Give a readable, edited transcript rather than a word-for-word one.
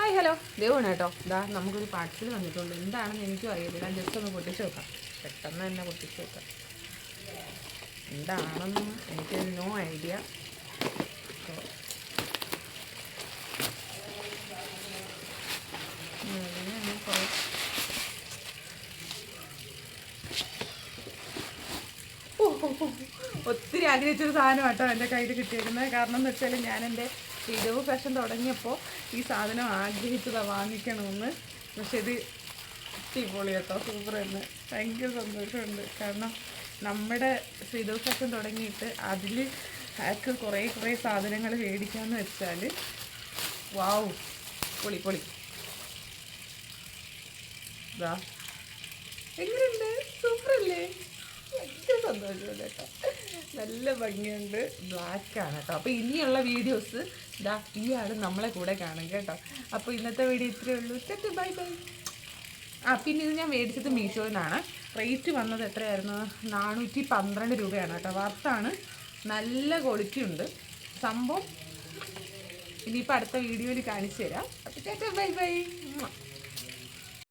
Hi hello ദേവാണ് കേട്ടോ. ഇതാ നമുക്കൊരു പാർസൽ വന്നിട്ടുണ്ട്. എന്താണെന്ന് എനിക്കും അറിയില്ല. ഞാൻ ജസ്റ്റ് ഒന്ന് പൊട്ടിച്ച് വെക്കാം. പെട്ടെന്ന് തന്നെ പൊട്ടിച്ച് വെക്കാം. എന്താണെന്ന് എനിക്ക് നോ ഐഡിയ. ഒത്തിരി ആഗ്രഹിച്ചൊരു സാധനം കേട്ടോ എൻ്റെ കയ്യിൽ കിട്ടിയിരിക്കുന്നത്. കാരണം എന്ന് വെച്ചാൽ ഞാൻ എൻ്റെ വീഡിയോ ഫാഷൻ തുടങ്ങിയപ്പോൾ ഈ സാധനം ആഗ്രഹിച്ചതാണ് വാങ്ങിക്കണമെന്ന്. പക്ഷെ ഇത് അടിപൊളി കേട്ടോ, സൂപ്പർ തന്നെ. ഭയങ്കര സന്തോഷമുണ്ട്. കാരണം നമ്മുടെ ശ്രീധു ഫാഷൻ തുടങ്ങിയിട്ട് അതിൽ ആൾക്ക് കുറേ സാധനങ്ങൾ മേടിക്കാമെന്ന് വെച്ചാൽ വാവ്, പൊളി പൊളി. ഇതാ എങ്ങനെയുണ്ട്, സൂപ്പറല്ലേ? ഭയങ്കര സന്തോഷമുണ്ട് കേട്ടോ. നല്ല ഭംഗിയുണ്ട്. ബ്ലാക്കാണ് കേട്ടോ. അപ്പോൾ ഇനിയുള്ള വീഡിയോസ് ഇതാ ഈ ആൾ നമ്മളെ കൂടെ കാണും കേട്ടോ. അപ്പോൾ ഇന്നത്തെ വീഡിയോ ഇത്രയേ ഉള്ളൂ. Bye bye. പിന്നെ ഇത് ഞാൻ മേടിച്ചത് മീഷോയിൽ നിന്നാണ്. റേറ്റ് വന്നത് എത്രയായിരുന്നു? 412 രൂപയാണ് കേട്ടോ. വർത്താണ്. നല്ല ക്വാളിറ്റി ഉണ്ട് സംഭവം. ഇനിയിപ്പോൾ അടുത്ത വീഡിയോയിൽ കാണിച്ചു തരാം. അപ്പോൾ ബൈ ബൈ.